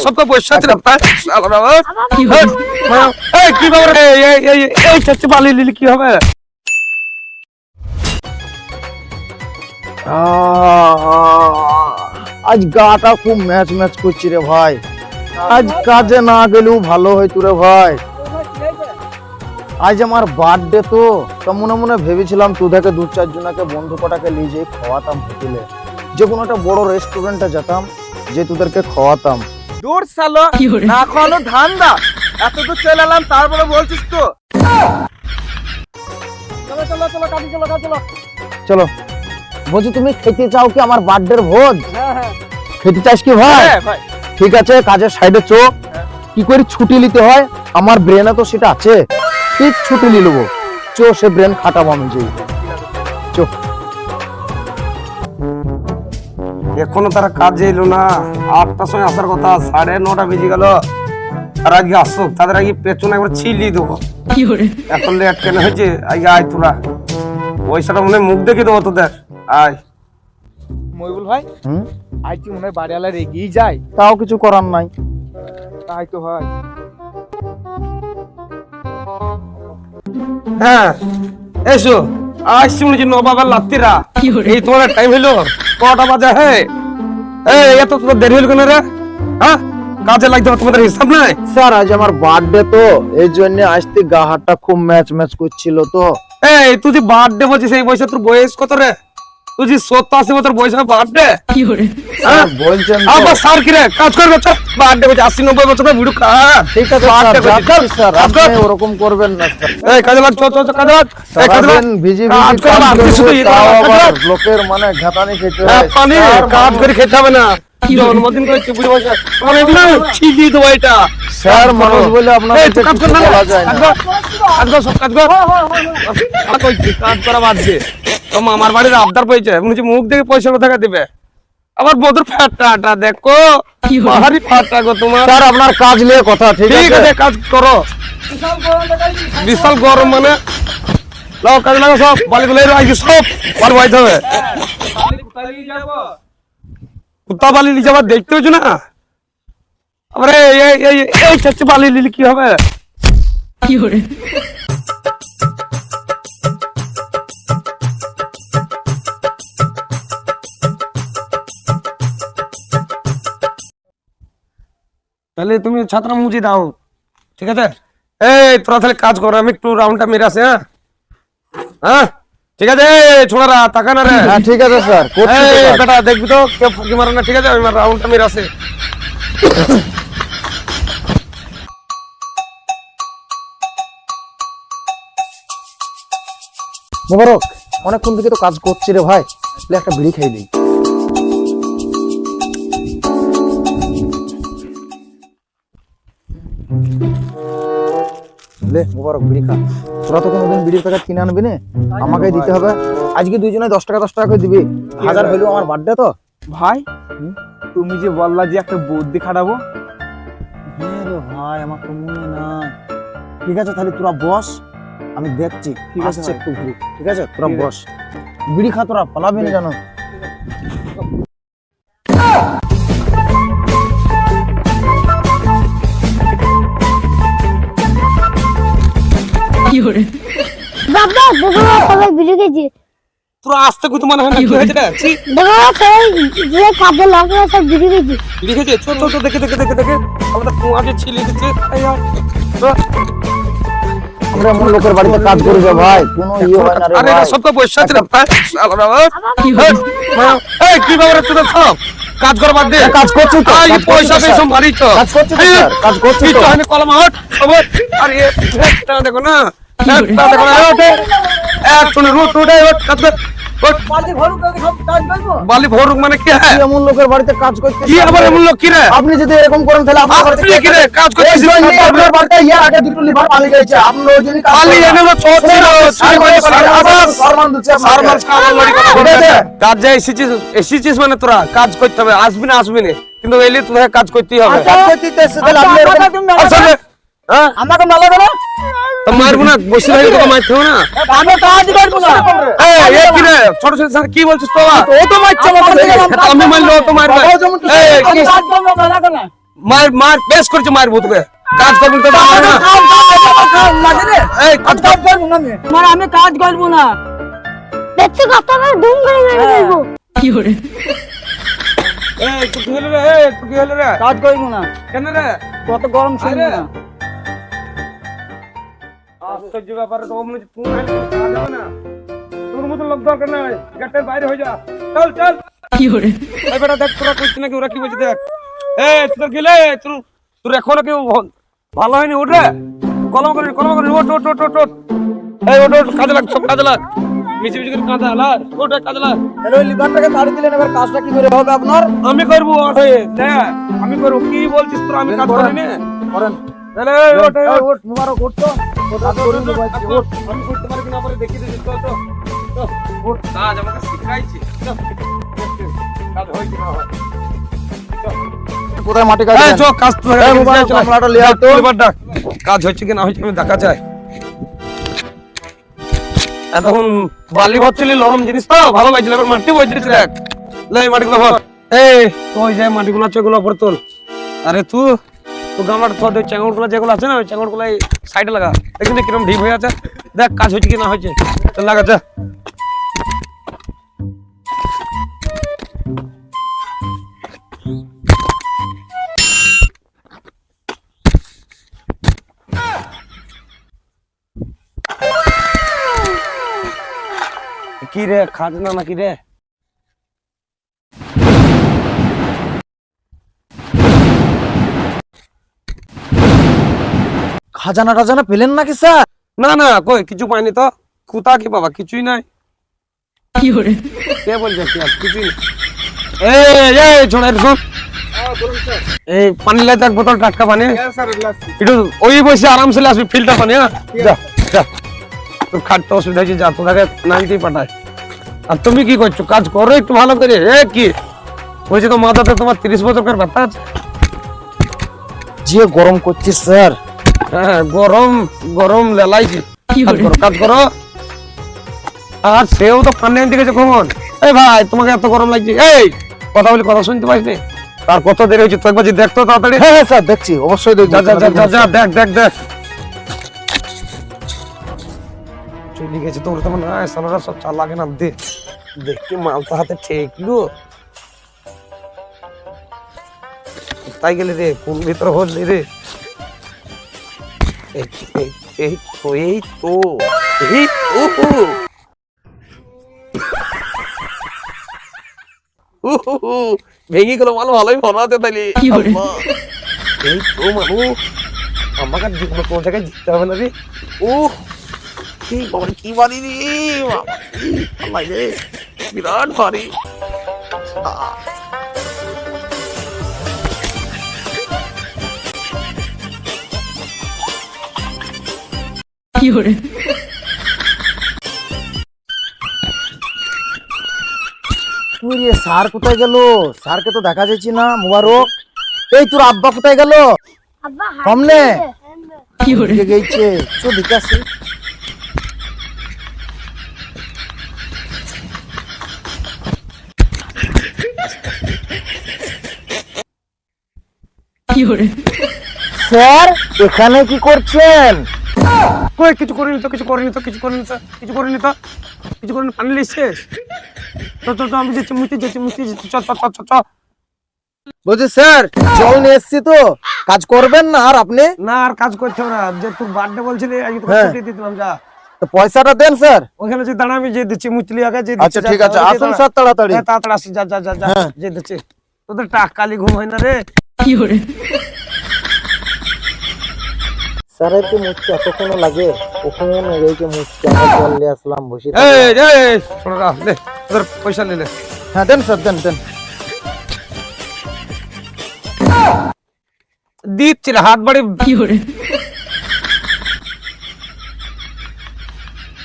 সব তো পয়সা ছিল কি ব্যাপার এই চাচ্ছে বালি লিলি কি হবে? আজ গাটা খুব ম্যাচ ম্যাচ করছি রে ভাই। আজ কাজে না গেলেও ভালো হইতো রে ভাই। আজ আমার বার্থডে তো মনে মনে ভেবেছিলাম তোদেরকে 2-4 জনকে বন্ধু কটাকে নিয়ে যেয়ে খাওয়াতাম হোটেলে, যে কোনো একটা বড় রেস্টুরেন্টে যেতাম, যে তোদেরকে খাওয়াতাম। দূর সালো না খাওয়ানো ধান্দা, এত দূর চলে এলাম তারপরে বলছিস তো। চলো চলো চলো কাজে চলো কাজে চলো। চলো, বলছি তুমি খেতে চাও কি আমার বার্থডের ভোজ? হ্যাঁ হ্যাঁ খেতে চাস কি ভাই? হ্যাঁ ভাই। ঠিক আছে, কাজের সাইডে চো। কি করে ছুটি নিতে হয় আমার ব্রেনে তো সেটা আছে, ঠিক ছুটি নিয়ে নেবো। চো, সে ব্রেন খাটাবো আমি যেই। চো। এখনো তারা কাজে এলো না। 8টার সময় আসার কথা, 9:30 বেজে গেল। আর আজকে আসুক, তাদের আগে পেছনে একবার ছিলিয়ে দেবো। এখন লেট কেন হয়েছে? আজকে আয় তোরা, পয়সাটা মনে হয় মুখ দেখে দেবো তোদের। আয় মইবুল ভাই, আজ কি মনে হয় বাড়িওয়ালা রেগেই যায়? তাও কিছু করার নাই। তাই তো হয়। হ্যাঁ এসো, আসছি মনে হচ্ছে নবাবের লাত্তিরা। এই তোমার টাইম হইলো, কটা বাজে? হ্যাঁ এত তোদের দেরি হইল কেন রে? হ্যাঁ, কাজে লাগতে হবে, তোমাদের হিসাব নাই? স্যার আজ আমার বার্থডে তো, এই জন্য আসতে গা হাতটা খুব ম্যাচ ম্যাচ করছিল তো। এই তুই যে বার্থডে বলছিস, এই বয়সে তোর বয়স কত রে? তুই যে 70-80 বছর বয়স হয় বার্থডে? বলছেন আবার স্যার কি রে কাজ করবে? বার্থডে বলছে 80-90 বছরের বুড়ো কা। ঠিক আছে স্যার, আপনি ওরকম করবেন না স্যার। এই কাজে লাগ, চল চল কাজে লাগ। এই কাজে লাগ, ভিজি কাজ ভিজি কর, আপনি শুধু ই তাও করেন, আবার কাজ কর। লোকের মানে ঘাটানি খেতে হ্যাঁ, হয়। পানি কাজ করে খেতে হবে না। জন্মদিন করেছে বুড়ো বয়সে, তোমার এগুলো ছিলিয়ে দেবো এটা। স্যার মানুষ বলে এই আপনাদের তুই কাজ কর না, বলা যায় কাজ না। কর, কাজ কর, সব কাজ কর। কাজ করা বাদ দে। তো মামার বাড়ির আবদার পেয়েছে, মনে হচ্ছে মুখ দেখে পয়সা কোথায় দিবে। আবার বদর ফাটাটা দেখো, ভারী ফাটা গো তোমার। স্যার আপনার কাজ নিয়ে কথা, ঠিক ঠিক আছে? আছে, কাজ করো। বিশাল গরম মানে লাও, কাজে লাগো সব। বালিগুলো আজকে সব বালি বাইতে হবে। কুত্তা বালি নিয়ে যাবার দেখতে হচ্ছে না। আবার এই চাচ্ছে বালি নিলে কি হবে? তাহলে তুমি ছাত্র মুজি দাও, ঠিক আছে? এই তোরা তাহলে কাজ কর, আমি একটু রাউন্ডটা মেরে আসি। হ্যাঁ হ্যাঁ ঠিক আছে। ছোড়ারা তাকা না রে। হ্যাঁ ঠিক আছে স্যার, করছি তো এই কাজ। বেটা দেখবি তো কেউ ফাঁকি মারে না, ঠিক আছে? আমি রাউন্ডটা মেরে আসি। মোবারক, অনেকক্ষণ থেকে তো কাজ করছি রে ভাই, তাহলে একটা বিড়ি খাই দিই। লে মোবারক, বিড়ি খা। তোরা তো কোনোদিন বিড়ির প্যাকেট কিনে আনবি না, আমাকেই দিতে হবে। আজকে দুইজনে 10 টাকা 10 টাকা করে দিবি। 1000 হইলো আমার বার্থডে তো। ভাই তুমি যে বললা যে একটা বুদ্ধি খাটাবো, হ্যাঁ রে ভাই, আমার তো মনে নাই। ঠিক আছে তাহলে তোরা বস, আমি দেখছি। ঠিক আছে আসছে ভাই। একটু ঘুরে। ঠিক আছে তোরা ঠিক বস, বিড়ি খা, তোরা পালাবি না জানো। বাবা দেখো সবাই ভিডিও গেছে। তোরা আসতে কত মনে হয় না, কি হয়েছে রে? ছি, দেখো সবাই যে কাজে লাগলো সব ভিডিও গেছে। লিখেছে চল চল চল, দেখে দেখে দেখে দেখে আমাদের তোমাকে ছিলিয়ে দিচ্ছে। এই আর, তো, আমরা এমন লোকের বাড়িতে কাজ করি যে ভাই, কোনো ইয়ে হয় না রে আরে এটা ভাই। সব তো পয়সা ছিল। এই কি ব্যাপার তোদের সব কাজ করা বাদ দে। কাজ করছি তো, এই কাজ করছি পয়সা তো, পেয়ে স্যার। সব মারিছ। কাজ করছি তো, স্যার, কাজ করছি তো। হয়নি কলম আউট সবাই। আরে এটা দেখো না, এটা দেখো না। এক শুনে রুট রুট কাজ কর। বালি ভরুক মানে কি? হ্যাঁ, কি এমন লোকের বাড়িতে কাজ করতে? কি আবার এমন লোক কি রে? আপনি যদি এরকম করেন তাহলে আপনার বাড়িতে আপনি কি রে কাজ এই করতেছিস? জন্যই আপনার বাড়িতে ইয়ার আগে দুটো লিভার পালিয়ে গেছে। আপনি ওই জন্যই কাজ পালিয়ে করেন না। এনে চোর ছিল, চুরি করে আবার সম্মান দিচ্ছে আপনাকে। সারমান খাওয়ার লড়ি কথা ঠিক আছে? কাজ যে এসেছিস মানে তোরা কাজ করতে হবে। আসবি না আসবি না, কিন্তু এলে তোদের কাজ করতেই হবে। কাজ করতে এসেছে, তাহলে আপনি এরকম- আসলে হ্যাঁ, আমাকে মালা দেবে তো মারবো না, বসে থাকি তোকে মারতে হবে না। আমি কাজ করবো না। এই কি রে ছোট ছোট স্যার কি বলছিস তোরা? ও তো মারছে আমাকে। আমি মারলো তো মারবে। এই কি মার মার বেশ করছে মারবো তোকে কাজ করবি তো এই কাজ কর মানে আমি কাজ করবো না। দেখছি কতটা ধুম করে মেরে ফেলবো। এই তুই কি হলো রে এই তুই কি হলো রে কাজ করবো না, কেন রে কত গরম ছিল আরে। না। আশ্চর্য ব্যাপার তো মনে হচ্ছে তুই নাহলে কোনো কাজ হবে না তোর মতো লোক দরকার নাই গেটের বাইরে হয়ে যা চল চল এই বেটা দেখ তোরা করছিস নাকি ওরা কি বলছে দেখ এই তোর গেলে তোর এখনো কেউ ভালো হয়নি ওঠ রে কলম করি ওঠ ওঠ ওঠ ওঠ ওঠ। এই ওঠ ওঠ কাজে লাগ সব কাজে লাগ মিছি মিছি করে কাজে লাগ ওঠ কাজে লাগ তাহলে ওই লিভারটাকে তাড়ি দিলেন, এবার কাজটা কি করে হবে আপনার? আমি করবো ওঠ হয়ে দেখ আমি করবো কি বলছিস তোরা আমি কাজ করি না করেন। তাহলে ওঠ এই ওঠ, মুবারক ওঠ তো। কাজ করুন তো ভাই, ওঠ। আমি করতে পারি কিনা পারি দেখি দিচ্ছি তো তো ওঠ কাজ আমাকে শিখাইছি কাজ হয় কি না হয় কোথায় মাটি কাজ এই চল কাজ তো এই মোবাইল গামলাটা লিয়ে আয় তো। এবার ডাক কাজ হচ্ছে কি না হচ্ছে আমি দেখা যায় এতক্ষণ বালি ভরছিলি নরম জিনিস তো ভালো লাগছিল এবার মাটি বইছিস দেখ লে মাটিগুলো ভর এই তুই যে মাটিগুলো আছে ওগুলো ভর তোল আরে তুই তো গামলাটা তোর ওই চেঙ্গড়গুলো যেগুলো আছে না ওই চেঙ্গড়গুলো এই সাইডে লাগা দেখি না কিরকম ঢিপ হয়ে আছে দেখ কাজ হচ্ছে কি না হচ্ছে চল লাগা যা কি রে খাজনা নাকি রে খাজানা টাজানা পেলেন নাকি স্যার? না না কই কিছু পাইনি তো কুতা কি বাবা কিছুই নাই কে বলছে কি আর কিছুই নেই এই এই ছোড়া শোন এই পানি লাই এক বোতল টাটকা পানি একটু ওই বসে আরামসে আসবি ফিল্টার পানি হ্যাঁ যা যা তোর খাটতে অসুবিধা হয়েছে যা তোকে নাইতেই পাঠায় আর তুমি কি করছো কাজ করো একটু ভালো করে এ কি বলছি তো মাথাতে তোমার 30 বছরের ব্যথা আছে যে গরম করছিস স্যার। হ্যাঁ গরম গরম লেলাইছি কাজ করো আর সেও তো ফান্ডে আনতে গেছে কখন এই ভাই তোমাকে এত গরম লাগছে এই কথা বলি কথা শুনতে পাইনি তার কত দেরি হয়েছে তুই একবার যে দেখতো তাড়াতাড়ি হ্যাঁ হ্যাঁ স্যার দেখছি, অবশ্যই দেখছি। যা যা যা যা যা দেখ দেখ দেখ চলে গেছে তোর তো মনে হয় সালারা সব চাল লাগে না দে দেখতে মাল তো হাতে ঠেকলো তাই গেলে রে কোন ভিতর হলি রে এই এই এই তো এই তো এই তো ভেঙে গেল মাল ভালোই ভরাতে তাইলে আল্লাহ। এই তো মানুষ আমাকে জীবনে কোন জায়গায় জিততে হবে না রে ও কি বাবা কি বাড়ি রে বাবা রে বিরাট ভারী তুই রে স্যার কোথায় গেল? স্যারকে তো দেখা যাচ্ছে না। মুবারক এই তোর আব্বা কোথায় গেল? আব্বা সামনে হাঁটছে। দিকে গেছে তো দেখে আসি। স্যার এখানে কি করছেন? কই কিছু করিনি তো কিছু করিনি তো কিছু করিনি তো কিছু করিনি তো কিছু করিনি পানি লিখছিস তো তো তো আমি যাচ্ছি মুতি যাচ্ছি চ চ চ চ চ বলছি স্যার জল নিয়ে এসছি তো, কাজ করবেন না আর আপনি? না আর কাজ করতে হবে না যে তোর বার্থডে বলছিলি আজকে তোকে হ্যাঁ। ছুটি দিলাম যা তো পয়সাটা দেন স্যার। ওখানে যে দাঁড়া আমি যে দিচ্ছি মুতলি আগে যে আচ্ছা ঠিক আছে, আসুন স্যার তাড়াতাড়ি। তাড়াতাড়ি আসি যা যা যা যা হ্যাঁ। যে দিচ্ছি তোদের টাকালি ঘুম হয় না রে স্যার একটু মুচকি এতক্ষণ লাগে, কখন এগিয়ে মুচকি আমরা জল নিয়ে আসলাম বসে। এই এই শোনো না লে তোদের পয়সা নিলে হ্যাঁ দেন স্যার দেন দেন। দিচ্ছি রে হাত বাড়ি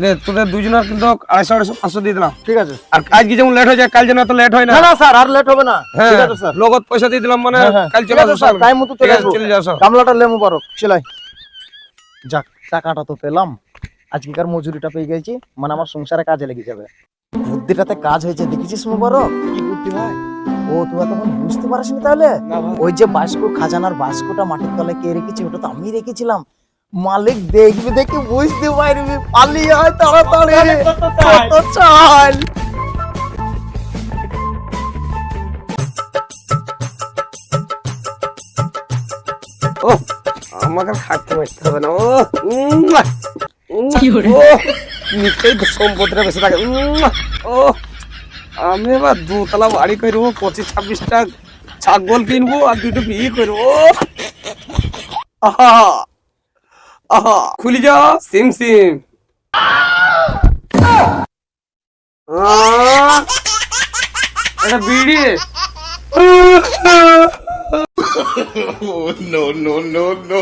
লে তোদের দুজনের কিন্তু 250 500 দিয়ে দিলাম ঠিক আছে। আর আজকে যেমন লেট হয়ে যায় কাল যেন এত লেট হয় না না না স্যার আর লেট হবে না। হ্যাঁ ঠিক আছে স্যার। নগদ পয়সা দিয়ে দিলাম মানে হ্যাঁ, হ্যাঁ। কাল ঠিক চলে আছে আসো স্যার, টাইম মতো চলে আসো। চলে যাও গামলাটা লে মুবারক সেলাই। যাক টাকাটা তো পেলাম, আজকেকার মজুরিটা পেয়ে গেছি, মানে আমার সংসারে কাজে লেগে যাবে। বুদ্ধিটাতে কাজ হয়েছে দেখেছিস মুবারক? কি বুদ্ধি ভাই। ও তুই তখন বুঝতে পারিসনি তাহলে? না ভাই। ওই যে বাস্ক, খাজানার বাস্কটা মাটির তলায় কে রেখেছে ওটা তো আমি রেখেছিলাম। মালিক দেখবে, দেখে বুঝতে পারবি, পালিয়ে হয় তাড়াতাড়ি। কত চাল ও আমাকে আর খাটতে পারতে হবে না। ও নিশ্চয়ই সম্পদটা বেশি থাকে। ও আমি এবার দুতলা বাড়ি করবো, 25-26টা ছাগল কিনবো আর দুটো বিয়ে করবো। আহা আহা, খুলি যা সিম সিম। এটা বিড়ি। Oh, no, no, no, no.